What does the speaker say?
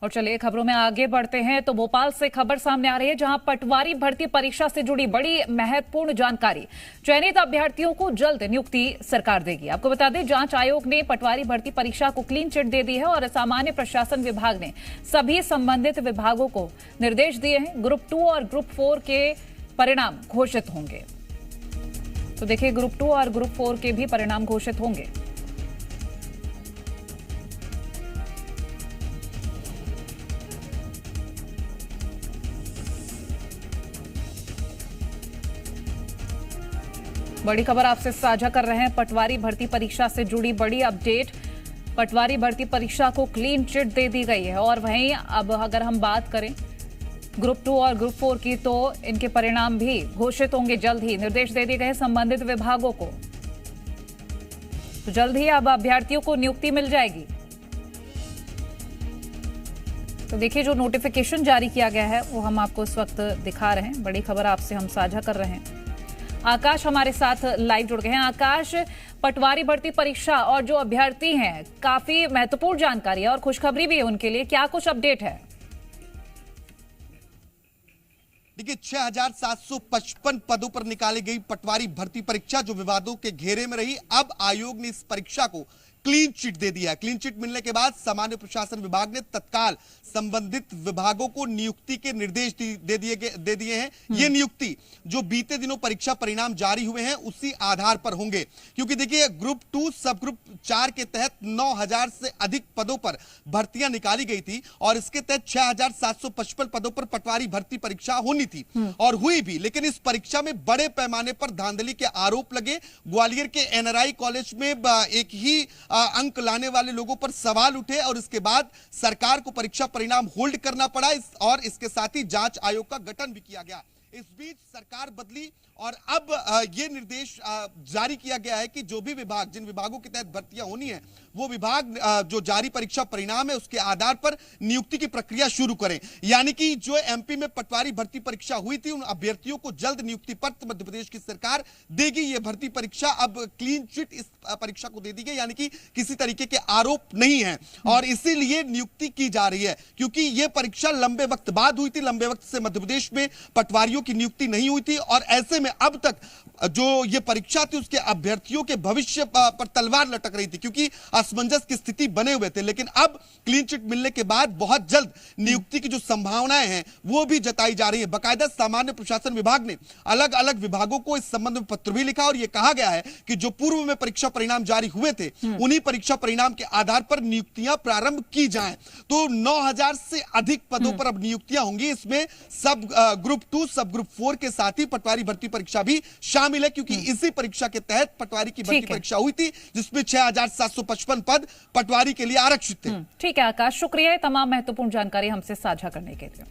और चलिए खबरों में आगे बढ़ते हैं तो भोपाल से खबर सामने आ रही है जहां पटवारी भर्ती परीक्षा से जुड़ी बड़ी महत्वपूर्ण जानकारी। चयनित अभ्यर्थियों को जल्द नियुक्ति सरकार देगी। आपको बता दें जांच आयोग ने पटवारी भर्ती परीक्षा को क्लीन चिट दे दी है और सामान्य प्रशासन विभाग ने सभी संबंधित विभागों को निर्देश दिए हैं। ग्रुप 2 और ग्रुप 4 के परिणाम घोषित होंगे। तो देखिए ग्रुप 2 और ग्रुप 4 के भी परिणाम घोषित होंगे। बड़ी खबर आपसे साझा कर रहे हैं। पटवारी भर्ती परीक्षा से जुड़ी बड़ी अपडेट। पटवारी भर्ती परीक्षा को क्लीन चिट दे दी गई है और वहीं अब अगर हम बात करें ग्रुप 2 और ग्रुप 4 की तो इनके परिणाम भी घोषित होंगे जल्द ही। निर्देश दे दिए गए संबंधित विभागों को, तो जल्द ही अब अभ्यर्थियों को नियुक्ति मिल जाएगी। तो देखिए जो नोटिफिकेशन जारी किया गया है वो हम आपको इस वक्त दिखा रहे हैं। बड़ी खबर आपसे हम साझा कर रहे हैं। आकाश हमारे साथ लाइव जुड़ गए हैं। आकाश, पटवारी भर्ती परीक्षा और जो अभ्यर्थी हैं काफी महत्वपूर्ण जानकारी है और खुशखबरी भी है उनके लिए, क्या कुछ अपडेट है? देखिए 6,755 पदों पर निकाली गई पटवारी भर्ती परीक्षा जो विवादों के घेरे में रही, अब आयोग ने इस परीक्षा को क्लीन चिट दे दिया है। क्लीन चिट मिलने के बाद सामान्य प्रशासन विभाग ने तत्काल संबंधित विभागों को नियुक्ति के निर्देश दे दिए हैं। ये नियुक्ति जो बीते दिनों परीक्षा परिणाम जारी हुए हैं उसी आधार पर होंगे, क्योंकि देखिए ग्रुप 2 सब ग्रुप 4 के तहत 9,000 से अधिक पदों पर भर्तियां निकाली गई थी और इसके तहत 6,755 पदों पर पटवारी भर्ती परीक्षा होनी थी और हुई भी। लेकिन इस परीक्षा में बड़े पैमाने पर धांधली के आरोप लगे। ग्वालियर के एनआरआई कॉलेज में एक ही अंक लाने वाले लोगों पर सवाल उठे और इसके बाद सरकार को परीक्षा परिणाम होल्ड करना पड़ा और इसके साथ ही जांच आयोग का गठन भी किया गया। इस बीच सरकार बदली और अब ये निर्देश जारी किया गया है कि जो भी विभाग, जिन विभागों के तहत भर्तियां होनी है, वो विभाग जो जारी परीक्षा परिणाम है उसके आधार पर नियुक्ति की प्रक्रिया शुरू करें। यानी कि जो एमपी में पटवारी भर्ती परीक्षा हुई थी उन अभ्यर्थियों को जल्द नियुक्ति पत्र मध्य प्रदेश की सरकार देगी। ये भर्ती परीक्षा अब क्लीन चिट इस परीक्षा को दे दी गई, यानी कि किसी तरीके के आरोप नहीं है और इसीलिए नियुक्ति की जा रही है, क्योंकि यह परीक्षा लंबे वक्त बाद हुई थी। लंबे वक्त से मध्य प्रदेश में पटवारियों की नियुक्ति नहीं हुई थी और ऐसे में अब तक जो ये परीक्षा थी उसके अभ्यर्थियों के भविष्य पर तलवार लटक रही थी, क्योंकि असमंजस की स्थिति बने हुए थे। लेकिन अब क्लीन चिट मिलने के बाद बहुत जल्द नियुक्ति की जो संभावनाएं हैं वो भी जताई जा रही है। बाकायदा सामान्य प्रशासन विभाग ने अलग अलग विभागों को इस संबंध में पत्र भी लिखा और यह कहा गया है कि जो पूर्व में परीक्षा परिणाम जारी हुए थे उन्हीं परीक्षा परिणाम के आधार पर नियुक्तियां प्रारंभ की जाएं। तो 9,000 से अधिक पदों पर अब नियुक्तियां होंगी। इसमें सब ग्रुप 2 सब ग्रुप 4 के साथ ही पटवारी भर्ती परीक्षा भी शामिल है, क्योंकि इसी परीक्षा के तहत पटवारी की भर्ती परीक्षा हुई थी जिसमें 6,755 पद पटवारी के लिए आरक्षित थे। ठीक है आकाश, शुक्रिया तमाम महत्वपूर्ण जानकारी हमसे साझा करने के लिए।